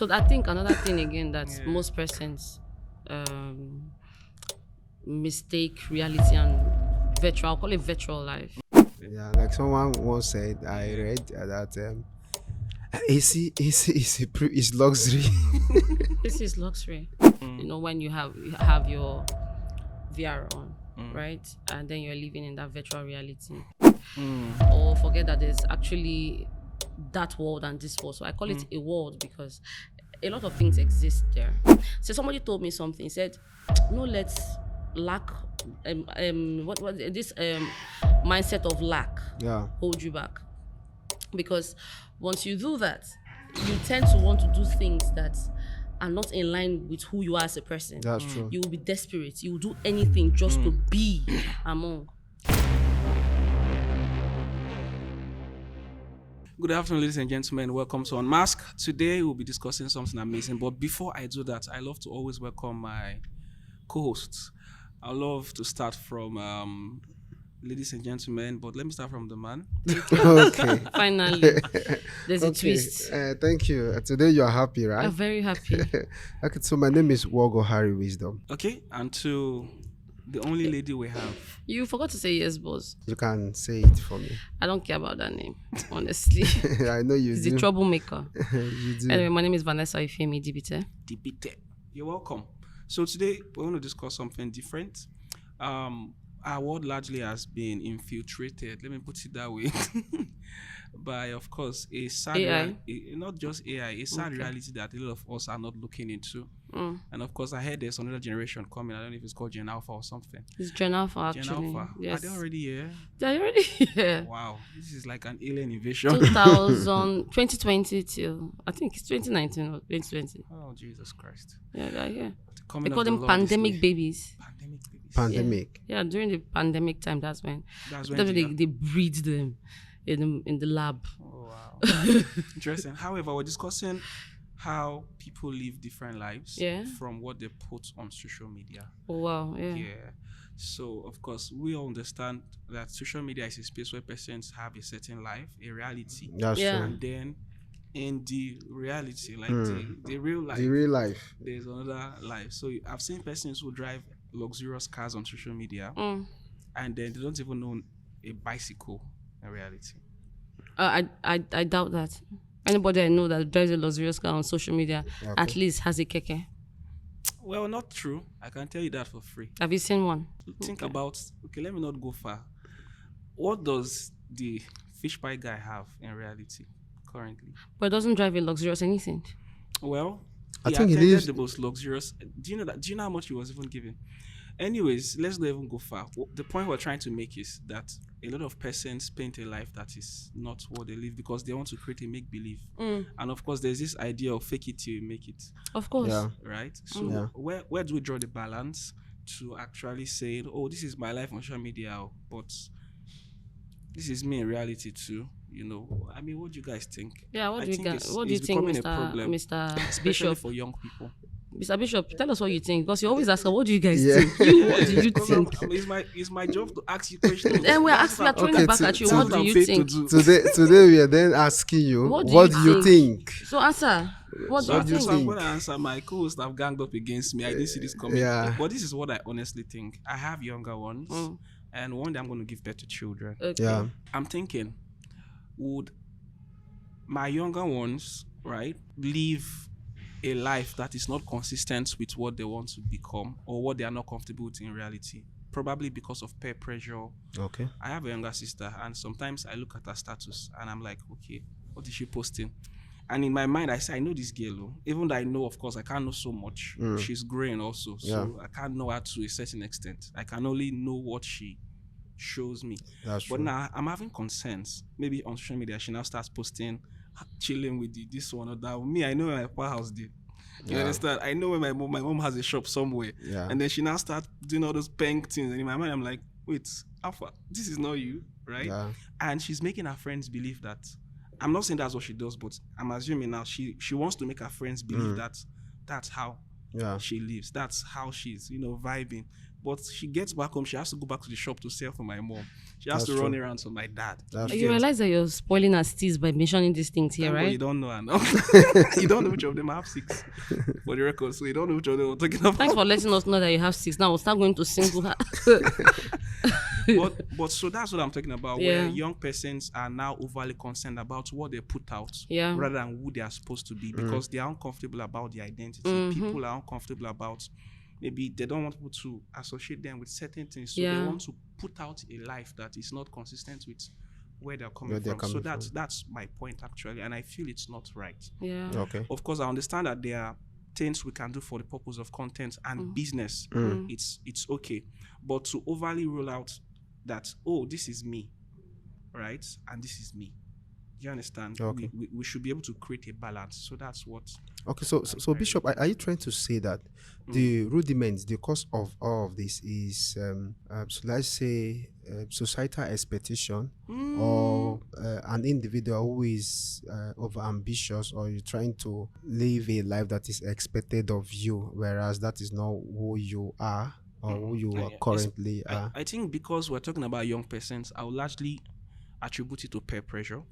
So I think another thing again that most persons um, mistake reality and virtual. I'll call it virtual life. Yeah, like someone once said, I read that AC is luxury. This is luxury. When you have your VR on, right, and then you're living in that virtual reality, or forget that there's actually that world and this world. So I call it a world because a lot of things exist there. So somebody told me something. He said, "No, let's lack what this mindset of lack Yeah, hold you back, because once you do that, you tend to want to do things that are not in line with who you are as a person. that's true. You will be desperate. You will do anything just to be among." Good afternoon, ladies and gentlemen. Welcome to Unmask. Today we'll be discussing something amazing. But before I do that, I love to always welcome my co-hosts. I love to start from ladies and gentlemen, but let me start from the man. Okay. Finally, there's a Okay. twist. Thank you. Today you are happy, right? I'm very happy. Okay, so my name is Wogo Harry Wisdom. Okay, and to the only lady we have. You forgot to say yes, boss. You can say it for me. I don't care about that name, honestly. I know you He's do. a troublemaker. You do. Anyway, my name is Vanessa Ifemi Dibite. Dibite. You're welcome. So today we're going to discuss something different. Our world largely has been infiltrated, let me put it that way, by, of course, a sad AI? not just AI, a sad reality that a lot of us are not looking into. And of course, I heard there's another generation coming. I don't know if it's called Gen Alpha or something. It's Gen Alpha, Gen actually. Alpha. Yes. Are they already here? They're already here. Wow, this is like an alien invasion. 2020 till, I think it's 2019 or 2020. Oh, Jesus Christ. Yeah, they're here. The They coming call of the them Lord is pandemic near. babies. Pandemic babies. Pandemic. Yeah, during the pandemic time, that's when they breed them in the lab. Oh, wow. Interesting. However, we're discussing how people live different lives from what they put on social media. Oh, wow, yeah. Yeah. So, of course, we all understand that social media is a space where persons have a certain life, a reality. That's Yeah. true. And then in the reality, like the real life, The real life. there's another life. So I've seen persons who drive luxurious cars on social media and then they don't even know a bicycle in reality. I doubt that. Anybody I know that drives a luxurious car on social media at least has a keke. Well, not true. I can tell you that for free. Have you seen one? Think about, let me not go far. What does the fish pie guy have in reality currently? But it doesn't drive a luxurious anything. Well, I he think he attended lives- the most luxurious. Do you know that? Do you know how much he was even given? Anyways, let's not even go far. The point we're trying to make is that a lot of persons paint a life that is not what they live because they want to create a make-believe. And of course, there's this idea of fake it till you make it, Of course. Yeah. right? So where do we draw the balance to actually say, oh, this is my life on social media, but this is me in reality too? You know, I mean, what do you guys think? Yeah, what I do you think guys? it's- What do you it's think, becoming a Mr. problem, Mr. especially Bishop? for young people. Mr. Bishop, tell us what you think, because you always ask, what do you guys Yeah. think? You, what do you Because think? it's my job to ask you questions. And we're That's asking, we're what throwing Okay, it back to- at you. to- What do I'm you paid think? to do. Today we are then asking you, What what do do you you think? So answer. What do What do you you think? I'm think? going to answer. My co-hosts have ganged up against me. I didn't see this coming. Yeah. But this is what I honestly think. I have younger ones, and one day I'm going to give birth to children. Okay. Yeah. I'm thinking, would my younger ones, right, live a life that is not consistent with what they want to become or what they are not comfortable with in reality? Probably because of peer pressure. Okay. I have a younger sister, and sometimes I look at her status and I'm like, okay, what is she posting? And in my mind, I say, I know this girl. Oh. Even though I know, of course, I can't know so much. She's growing also. So I can't know her to a certain extent. I can only know what she shows me. That's But true. now I'm having concerns. Maybe on social media, she now starts posting, chilling with this one or that. Me, I know where my pa house did. You understand? I know where my mom has a shop somewhere. Yeah. And then she now starts doing all those pink things. And in my mind, I'm like, wait, Alpha, this is not you, right? Yeah. And she's making her friends believe that. I'm not saying that's what she does, but I'm assuming now she wants to make her friends believe that that's how Yeah. she lives. That's how she's, vibing. But she gets back home, she has to go back to the shop to sell for my mom. She has That's to run true. errands for my dad. That's You true. realize that you're spoiling our steez by mentioning these things here, Thank God right? you don't know, I know. You don't know which of them. I have 6 for the record, so you don't know which of them we're talking about. Thanks for letting us know that you have 6. Now we'll start going to single. But so that's what I'm talking about. Yeah. Where young persons are now overly concerned about what they put out, Yeah. rather than who they are supposed to be, because they are uncomfortable about their identity. Mm-hmm. People are uncomfortable about, maybe they don't want people to associate them with certain things, so Yeah. they want to put out a life that is not consistent with where they're coming Where they're from. So coming from. that's my point actually, and I feel it's not right. Yeah. Okay. Of course, I understand that there are things we can do for the purpose of content and business. It's okay, but to overly rule out that, oh, this is me, right, and this is me. You understand? Okay. We should be able to create a balance. So that's what. Okay, so Bishop, are you trying to say that the rudiments, the cause of all of this is, so let's say, societal expectation, or an individual who is over ambitious, or you're trying to live a life that is expected of you, whereas that is not who you are or who you are currently are? I think because we're talking about young persons, I will largely attribute it to peer pressure.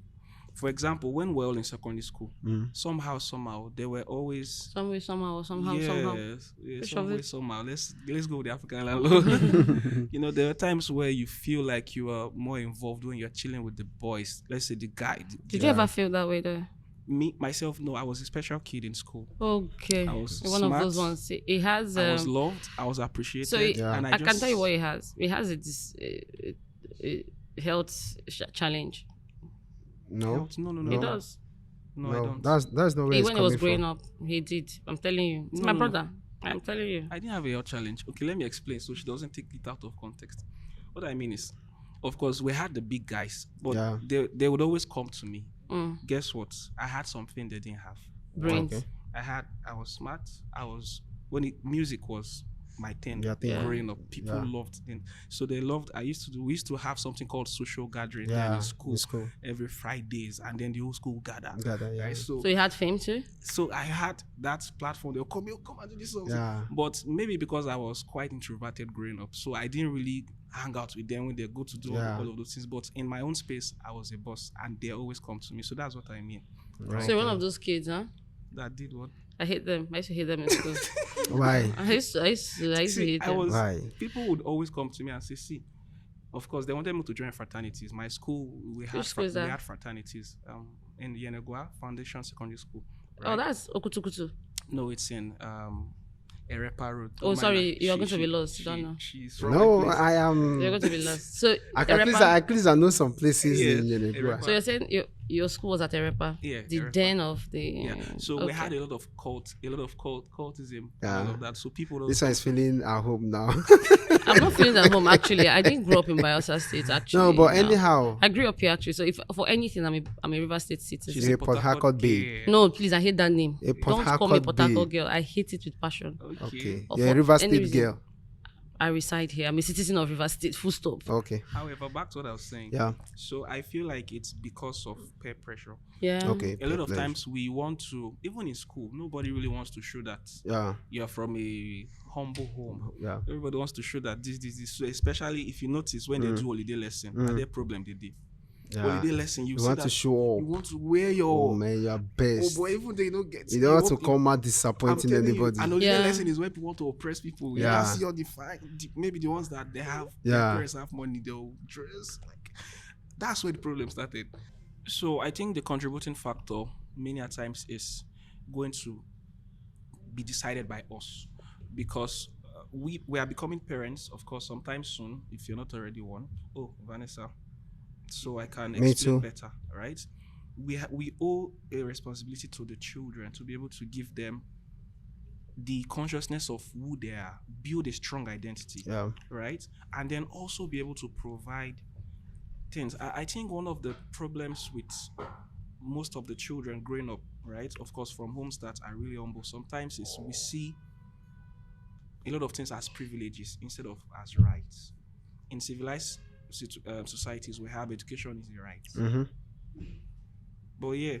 For example, when we're all in secondary school, somehow, there were always Some way, somehow. somehow. Which Some of way, it? somehow. Let's go with the African landlord. You know, there are times where you feel like you are more involved when you're chilling with the boys. Let's say the guy. Did you ever feel that way though? Me myself, no. I was a special kid in school. Okay. I was One of those smart. ones. It has. I was loved. I was appreciated. So it, and I can tell you what it has. It has a health challenge. No, No. It does. No, I no, don't. that's not where it's When he was coming growing from. up, he did. I'm telling you. It's No, my no. brother. I'm telling you. I didn't have a health challenge. Okay, let me explain so she doesn't take it out of context. What I mean is, of course, we had the big guys, but Yeah. they would always come to me. Mm. Guess what? I had something they didn't have. Brains. Okay. I was smart. Music was my thing. Your thing. Growing up, people Yeah. loved it. So they loved. We used to have something called social gathering Yeah, in school in school. every Fridays, and then the whole school gather. Yeah. Right? So he had fame too. So I had that platform. They'll come and do this. Yeah. But maybe because I was quite introverted growing up, so I didn't really hang out with them when they go to do all of those things. But in my own space, I was a boss, and they always come to me. So that's what I mean. Right. So you're one of those kids, huh? That did what? I hate them. I used to hate them in school. Why? I used to hate them. Why? People would always come to me and say, see, of course, they wanted me to join fraternities. My school, we had fraternities in Yenegua Foundation Secondary School. Right? Oh, that's Okutukutu. No, it's in Erepa Road. Oh, sorry, you're going to be lost. You don't know. She's from No, my place. I am. You're going to be lost. So At least I know some places Yeah, in Yenegua. So you're saying your school was at Erepa? Yeah, The Erepa. den of the. Yeah. So we okay. had a lot of cultism, Yeah. all of that. So people don't. This one is feeling at home now. I'm not feeling at home actually. I didn't grow up in Bayelsa State actually. No, but anyhow, I grew up here actually. So if for anything, I'm a River State citizen. She's a a Port Harcourt babe. girl. No, please, I hate that name. A Port Don't call me Harcourt Port Harcourt babe. girl. I hate it with passion. okay, Or you're a for River any State reason. girl. I reside here. I'm a citizen of River State. Full stop. Okay, However, back to what I was saying. yeah, So I feel like it's because of peer pressure. Yeah. okay. A lot of pleasure. times we want to, even in school, nobody really wants to show that Yeah, you're from a humble home. yeah, Everybody wants to show that this. So especially if you notice when they do holiday lesson, and their problem they did. yeah. Holiday lesson, you You see want that to show you up. want to wear Oh your man, you're oh best. boy, even they don't get You don't want to walk- come out I'm disappointing telling you, anybody. and holiday Yeah. lesson is when people want to oppress people. You Yeah. don't see all the fine, maybe the ones that they have, Yeah. their parents have money, they'll dress like. That's where the problem started. So I think the contributing factor many a times is going to be decided by us, because we are becoming parents, of course, sometime soon. If you're not already one. Oh, Vanessa. So I can Me explain too. better, right? We owe a responsibility to the children to be able to give them the consciousness of who they are, build a strong identity, Yeah, right? And then also be able to provide things. I think one of the problems with most of the children growing up, right, of course, from homes that are really humble, sometimes is we see a lot of things as privileges instead of as rights. In civilized societies, we have education is a right. mm-hmm. But yeah,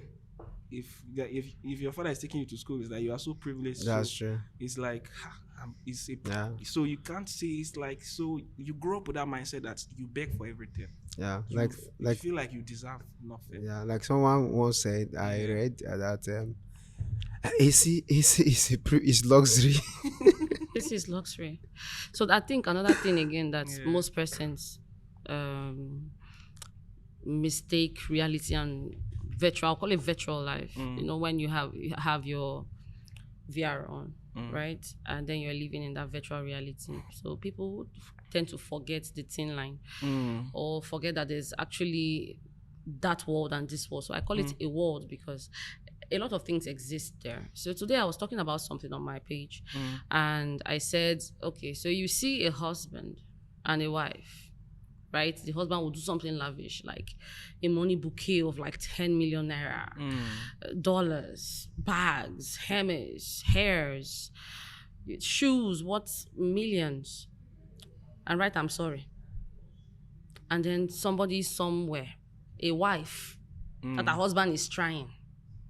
if your father is taking you to school, is that you are so privileged. That's so true. it's like, It's a, Yeah. So you can't say it's like, so you grow up with that mindset that you beg for everything. Yeah, You, you feel like you deserve nothing. yeah, like someone once said, I read that is luxury. This is luxury. So I think another thing again that most persons mistake reality and virtual, I'll call it virtual life. You know, when you have your VR on, right? And then you're living in that virtual reality. So people tend to forget the thin line or forget that there's actually that world and this world. So I call it a world because a lot of things exist there. So today I was talking about something on my page and I said, okay, so you see a husband and a wife, right? The husband will do something lavish, like a money bouquet of like 10 million naira, dollars, bags, Hermes, hairs, shoes, what's millions. And right, I'm sorry. And then somebody somewhere, a wife, that her husband is trying,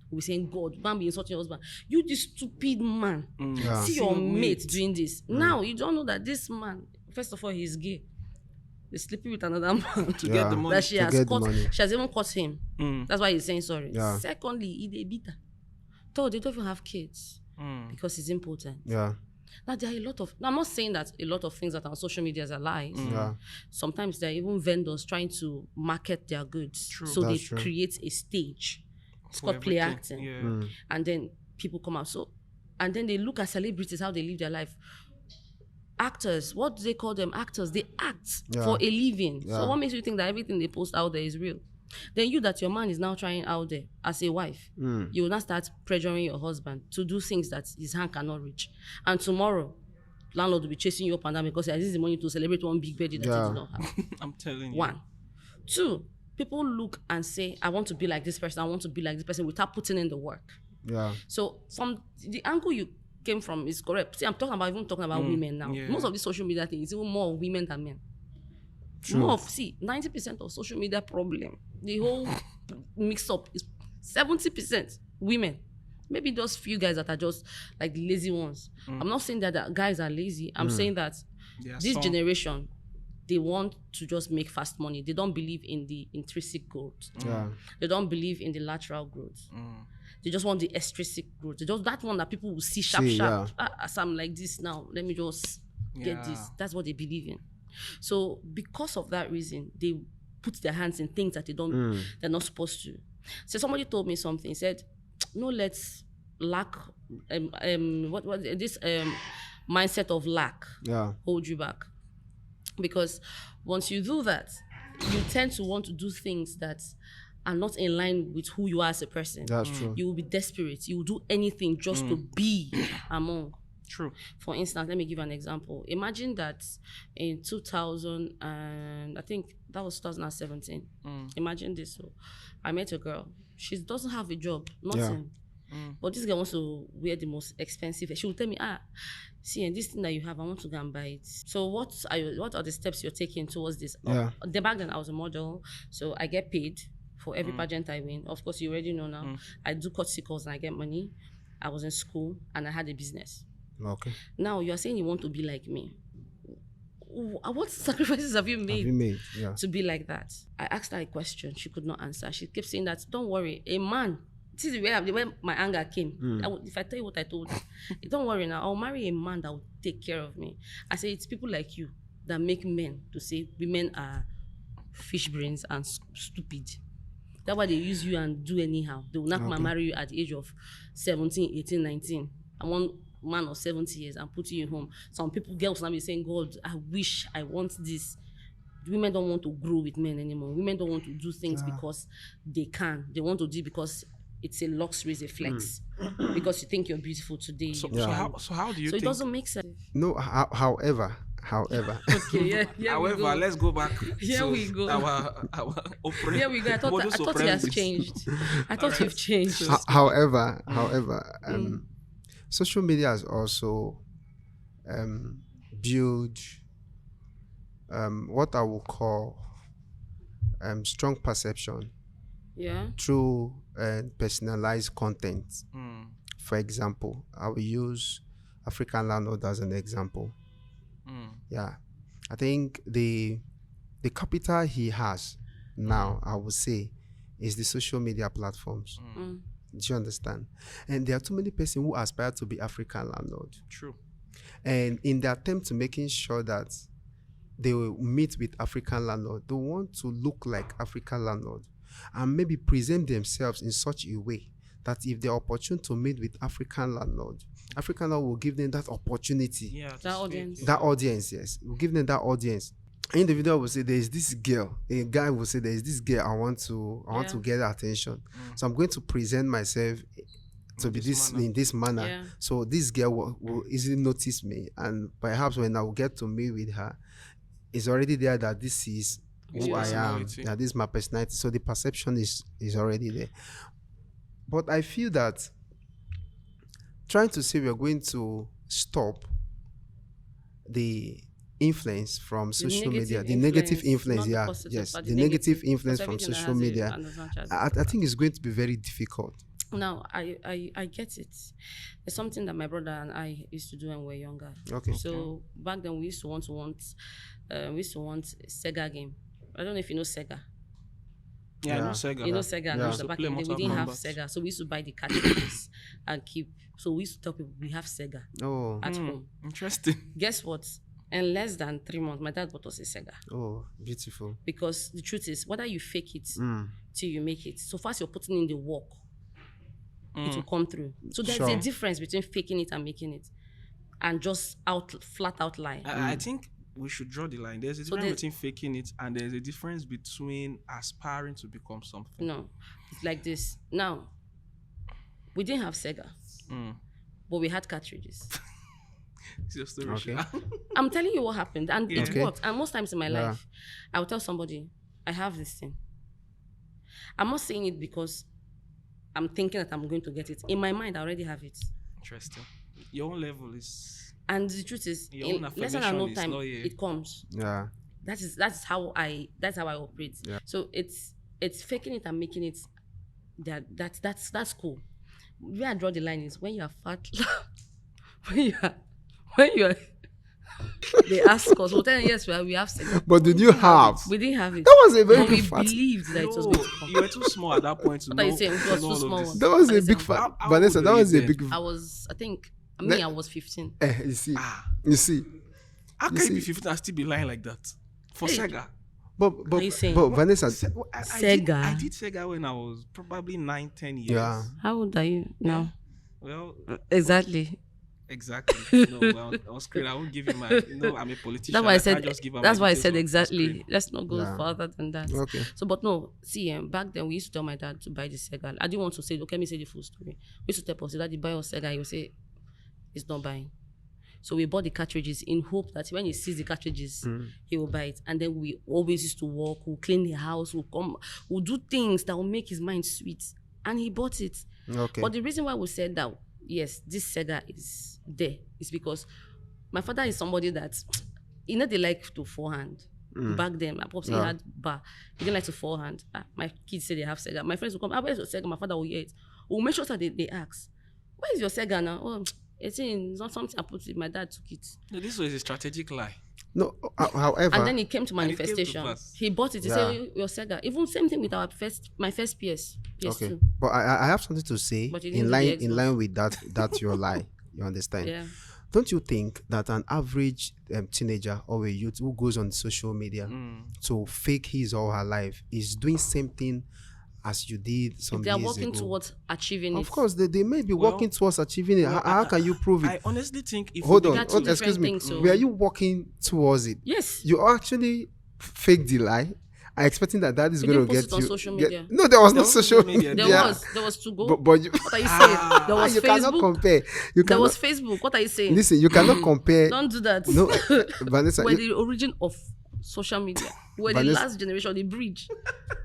will be saying, God, you can't be insulting your husband. You this stupid man. See your mate doing this. Now, you don't know that this man, first of all, he's gay. He's sleeping with another man to get the money. That she has even caught him. That's why he's saying sorry. Yeah. Secondly, he's a bitter. Third, they don't even have kids because it's important. Yeah. Now, there are a lot of, now I'm not saying that a lot of things that are on social media are lies. Yeah. Sometimes there are even vendors trying to market their goods. True. So That's they true. create a stage. It's For called play everything. acting. Yeah. And then people come out. So, and then they look at celebrities, how they live their life. Actors, what do they call them? Actors, they act for a living. Yeah. So what makes you think that everything they post out there is real? Then you that your man is now trying out there as a wife, you will now start pressuring your husband to do things that his hand cannot reach. And tomorrow, landlord will be chasing you up and down because this is the money to celebrate one big birthday that you do not have. I'm telling you. One. Two, people look and say, I want to be like this person, I want to be like this person without putting in the work. Yeah. So from the angle you came from is correct. See, I'm talking about women now. Yeah. Most of these social media things is even more of women than men. True. More of, 90% of social media problem, the whole mix up is 70% women. Maybe those few guys that are just like the lazy ones. I'm not saying that the guys are lazy. I'm saying that this generation, they want to just make fast money. They don't believe in the intrinsic growth. Yeah. They don't believe in the lateral growth. They just want the extrinsic growth. They just that one that people will see sharp. As I'm like this now, let me just get this. That's what they believe in. So because of that reason, they put their hands in things that they're not supposed to. So somebody told me something. He said, no, let's lack this mindset of lack hold you back. Because once you do that, you tend to want to do things that are not in line with who you are as a person. That's true. You will be desperate. You will do anything just to be among. True. For instance, let me give an example. Imagine that in 2000 and I think that was 2017. Imagine this. So I met a girl. She doesn't have a job, nothing. But this girl wants to wear the most expensive. She will tell me, see, and this thing that you have, I want to go and buy it. So what are the steps you're taking towards this? Back then I was a model, so I get paid for every pageant I win. Of course, you already know now. I do courtesy calls and I get money. I was in school and I had a business. Okay. Now you're saying you want to be like me. What sacrifices have you made, to be like that? I asked her a question. She could not answer. She kept saying that, don't worry, a man. This is the way my anger came. If I tell you what I told her, don't worry now, I'll marry a man that will take care of me. I say, it's people like you that make men to say women are fish brains and stupid. That's why they use you and do anyhow. They will not marry you at the age of 17, 18, 19. I want man of 70 years and put you in home. Some people, girls now be saying, God, I wish I want this. Women don't want to grow with men anymore. Women don't want to do things because they can. They want to do it because it's a luxury, it's a flex. Because you think you're beautiful today. So how do you think? It doesn't make sense. No, however. Okay, however, let's go back. Here we go. Our Here we go. I thought it has changed. I thought you've changed. However, social media has also built what I will call strong perception through personalized content. For example, I will use African landlord as an example. Yeah, I think the capital he has now, I would say, is the social media platforms. Do you understand? And there are too many persons who aspire to be African landlord. True. And in the attempt to making sure that they will meet with African landlord, they want to look like African landlord and maybe present themselves in such a way that if they're opportune to meet with African landlord will give them that opportunity. Yeah. That audience. That audience, yes. Will give them that audience. Individual will say, there's this girl. A guy will say, there's this girl I want to get her attention. So I'm going to present myself to be in this manner. Yeah. So this girl will easily notice me, and perhaps when I will get to meet with her, it's already there that this is who I am. That this is my personality. So the perception is already there. But I feel that trying to say we're going to stop the influence from social media, the negative influence, the negative influence from social media, I think it's going to be very difficult. Now, I get it. It's something that my brother and I used to do when we were younger. Okay. So back then we used to want Sega game. I don't know if you know Sega. Yeah, I know Sega. You know Sega. Yeah. No, so back then we didn't have Sega, so we used to buy the cartridges and keep. So we used to tell people we have Sega at home. Interesting. Guess what? In less than 3 months, my dad bought us a Sega. Oh, beautiful. Because the truth is, whether you fake it till you make it, so fast you're putting in the work, it will come through. So there's a difference between faking it and making it, and just flat out lie. I think we should draw the line. There's a difference between faking it, and there's a difference between aspiring to become something. No, it's like this. Now, we didn't have Sega, but we had cartridges. It's your story. Okay. I'm telling you what happened, and it Okay. worked. And most times in my life, I will tell somebody, I have this thing. I'm not saying it because I'm thinking that I'm going to get it. In my mind, I already have it. Interesting. Your own level is. And the truth is, Your in own less than no affirmation time, is not here. it comes. Yeah. That's how I operate. Yeah. So it's faking it and making it. That's cool. Where I draw the line is when you are fat. when you are. They ask us. We'll tell them yes, we have Sega. But did you have? We didn't have it. That was a very But we big fact. believed that it was going to come. You were too small at that point to What know. are you saying? It was to know too all of small. this. That was a Vanessa, big fact. how Vanessa, old that were was you a then? big. I was 15. You see. Ah. You see. How You can you be see. 15 and still be lying like that? For Hey. Sega. But Are you saying? Vanessa. Sega. I did Sega when I was probably 9-10 years. Yeah. How old are you now? Well, Exactly. exactly. No, well, I was great. I won't give you my. No, I'm a politician. That's why I can't said. just give her That's my why I details said on exactly. screen. Let's not go Yeah. further than that. Okay. So, but no, see, back then we used to tell my dad to buy the Sega. I didn't want to say, okay, let me say the full story. We used to tell us, Daddy, buy us Sega. He would say, he's not buying. So we bought the cartridges in hope that when he sees the cartridges, he will buy it. And then we always used to walk, we'll clean the house, we'll do things that will make his mind sweet. And he bought it. Okay. But the reason why we said that, yes, this Sega is there, is because my father is somebody that, they like to forehand. Back then, my pops, he had bar. He didn't like to forehand. My kids say they have Sega. My friends will come, where's your Sega? My father will hear it. We'll make sure that they ask, where's your Sega now? Oh, it's not something I put it. My dad took it. No, this was a strategic lie. No, however. And then it came to And it came to manifestation. pass. He bought it. He said, your Sega. Even same thing with my first PS2. Okay. But I have something to say But you didn't in do line the in Xbox. line with that your lie. You understand? Yeah. Don't you think that an average teenager or a youth who goes on social media to fake his or her life is doing same thing as you did some If they are years working ago? towards achieving it. Of course, they may be working towards achieving it. How can you prove it? I honestly think if Hold we on. began two to- Excuse me. different things, so- Were you working towards it? Yes. You actually faked the lie. I'm expecting that is You going didn't to post get it on you. social get- media. No, there was no There was social social media. media. There was to go. But you, What are you saying? There was you cannot Facebook. compare. You There cannot was Facebook. What are you saying? listen. You cannot compare. Don't do that. No, Vanessa. We're you- the origin of social media. We're the Vanessa- last generation, the bridge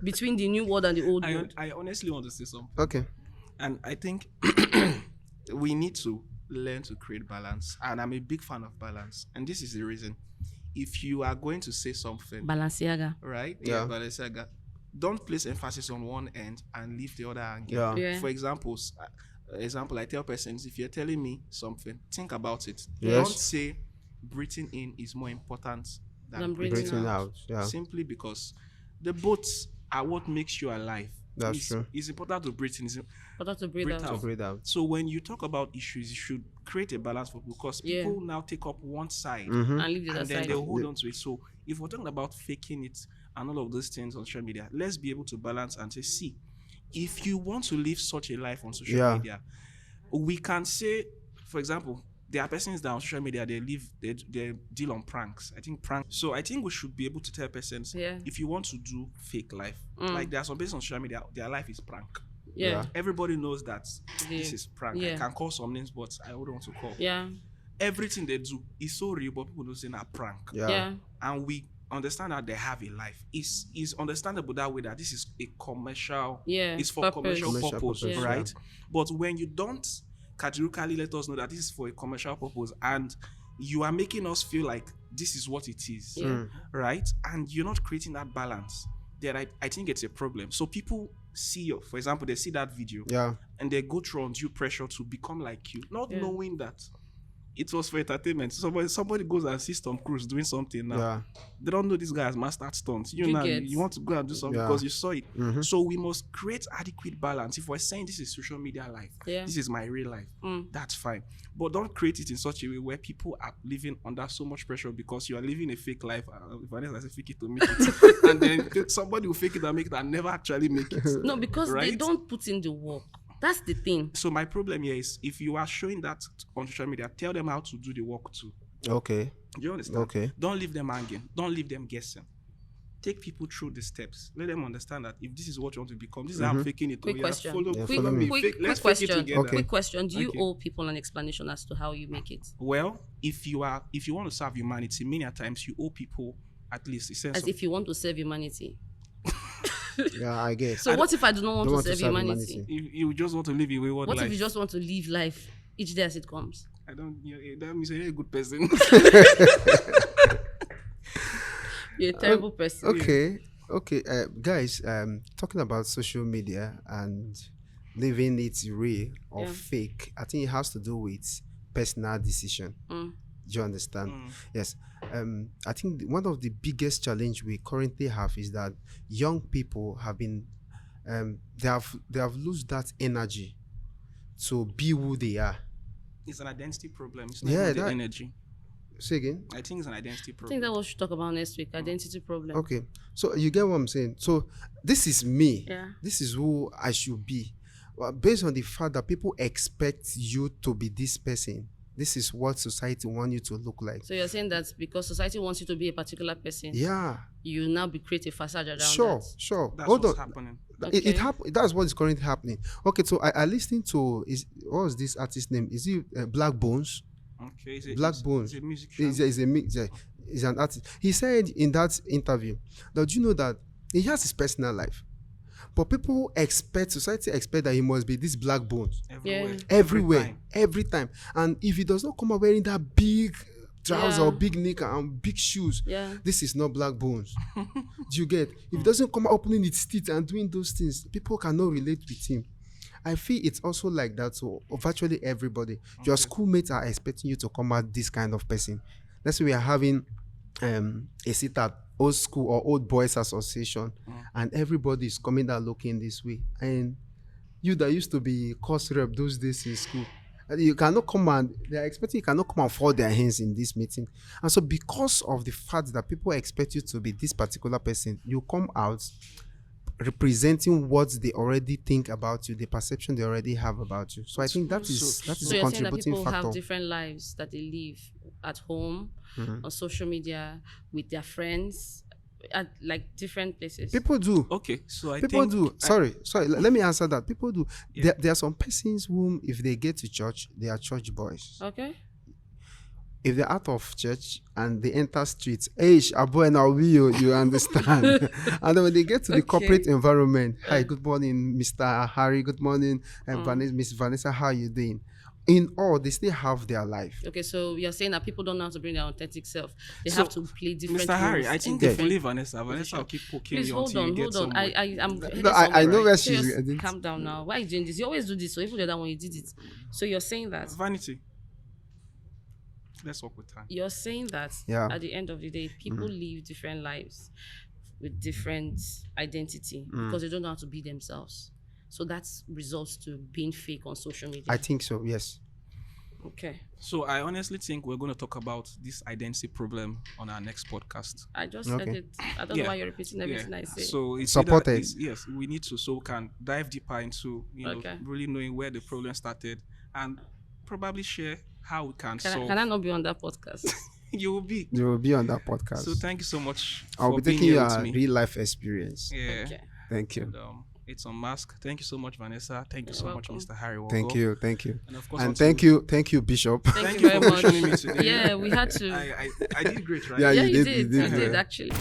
between the new world and the old world. I honestly want to say something. okay. And I think we need to learn to create balance. And I'm a big fan of balance. And this is the reason. If you are going to say something, Balenciaga. right? Yeah. Balenciaga, don't place emphasis on one end and leave the other end. Yeah. Yeah. For example, example, I tell persons, if you're telling me something, think about it. Yes. Don't say breathing in is more important than Than breathing Breathing out. out. Yeah. Simply because the both are what makes you alive. That's true. It's important to breathe in. But not to breathe Breathe out. out. Breathe out. So when you talk about issues, you should create a balance for people, because Yeah. people now take up one side Mm-hmm. And leave the other and then side. they'll hold on to it. So if we're talking about faking it and all of those things on social media, let's be able to balance and say, see, if you want to live such a life on social Yeah. media, we can say, for example, there are persons that on social media they deal on pranks. I think pranks. So I think we should be able to tell persons, Yeah. if you want to do fake life, like there are some persons on social media, their life is prank. Yeah. Yeah. Everybody knows that The- this is prank. I yeah. can call some names, but I wouldn't want to call. Yeah. Everything they do is so real, but people don't say a prank. Yeah. Yeah. And we understand that they have a life. It's understandable that way, that this is a commercial. Yeah, It's for purpose. commercial Commercial purpose, purpose, right? But when you don't categorically let us know that this is for a commercial purpose, and you are making us feel like this is what it is, Yeah. right? And you're not creating that balance, then I think it's a problem. So people see, for example, they see that video Yeah. and they go through undue pressure to become like you, not Yeah. knowing that it was for entertainment. Somebody goes and sees Tom Cruise doing something now. Yeah. They don't know this guy has mastered stunts. You You know, get- you want to go and do something Yeah. because you saw it. Mhm. So we must create adequate balance. If we're saying this is social media life, Yeah. this is my real life, that's fine. But don't create it in such a way where people are living under so much pressure because you are living a fake life. Vanessa said fake it to make it. And then somebody will fake it and make it and never actually make it. No, because they Right? don't put in the work. That's the thing. So my problem here is, if you are showing that on social media, tell them how to do the work too. Okay. Do you understand? Okay. Don't leave them hanging. Don't leave them guessing. Take people through the steps. Let them understand that if this is what you want to become, this is how I'm faking it. Quick Yeah, question. Follow, Yeah, follow follow me. me. Quick Let's fake it question. together. Okay. Quick question. Do you Okay. owe people an explanation as to how you make it? Well, if you want to serve humanity, many a times you owe people at least a sense As of. if you want to serve humanity. Yeah, I guess. So what if I do not want Don't to serve humanity? You just want to live a wayward What life. if you just want to live life each day as it comes? I don't. That means you're a good person. You're a terrible person. Okay, guys, talking about social media and living it real or Yeah. fake, I think it has to do with personal decision. Do you understand? Yes. I think one of the biggest challenge we currently have is that young people have been, they have lost that energy to be who they are. It's an identity problem. It's not Yeah, even the that- energy. Say again. I think it's an identity I think problem. that we should talk about next week. Identity problem. Okay, so you get what I'm saying. So this is me. Yeah. This is who I should be. Well, based on the fact that people expect you to be this person. This is what society want you to look like. So you're saying that because society wants you to be a particular person, Yeah, you now create a facade around sure, that. sure. That's Hold what's on. happening. It Okay. that's what is currently happening. Okay, so I listened to what was this artist's name? Is it Black Bones? Okay. Black it's Bones. a music He's an artist. He said in that interview that you know that he has his personal life, but people expect, society expect that he must be this Black Bones everywhere. everywhere, every time. And if he does not come out wearing that big trouser Yeah. or big knicker and big shoes, Yeah. this is not Black Bones. Do you get? If he doesn't come out opening its teeth and doing those things, people cannot relate with him. I feel it's also like that. So virtually everybody, your schoolmates are expecting you to come out this kind of person. Let's say we are having a sit at old school or old boys association, and everybody is coming out looking this way. And you that used to be course rep those days in school, you cannot come and they are expecting you cannot come and fold their hands in this meeting. And so because of the fact that people expect you to be this particular person, you come out representing what they already think about you, the perception they already have about you. So I think that is So a you're saying that contributing people factor. have different lives that they live at home, on social media, with their friends, at like different places. People do. Okay, so I People think do. Sorry. Let me answer that. People do. Yeah. There are some persons whom, if they get to church, they are church boys. Okay. If they're out of church and they enter streets, Abu and Awi, you understand. And then when they get to the Okay. corporate environment, hi, good morning, Mr. Harry, good morning, Miss Vanessa, how are you doing? in all, they still have their life. Okay, so you're saying that people don't know how to bring their authentic self. They So, have to play different Mr. Harry, roles I in think different they believe Vanessa. Vanessa will keep poking Please you hold until on, you get hold on. somewhere. I'm No, I know where so she's. just calm down now. Why are you doing this? You always do this. So even the other one you did it. So you're saying that Vanity. Let's work with time. you're saying that Yeah. at the end of the day, people live different lives with different identity because they don't know how to be themselves. So that results to being fake on social media. I think so. Yes. Okay. So I honestly think we're going to talk about this identity problem on our next podcast. I just said Okay. it. I don't know why you're repeating everything I say. So it's Supported. either- yes, we need to, so we can dive deeper into Okay. really knowing where the problem started and probably share how we can solve. Can I not be on that podcast? You will be. You will be on that podcast. So thank you so much. I'll for be being taking you here with a me. real life experience. Yeah. Okay. Thank you. And, it's Unmasked. Thank you so much, Vanessa. Thank you so welcome. much, Mr. Harry. Thank you. Thank you. And of course, And also- thank you, Bishop. Thank you very for much. questioning me today. Yeah, we had to. I did great, right? Yeah, Yeah, you you did, did. you You did. did actually.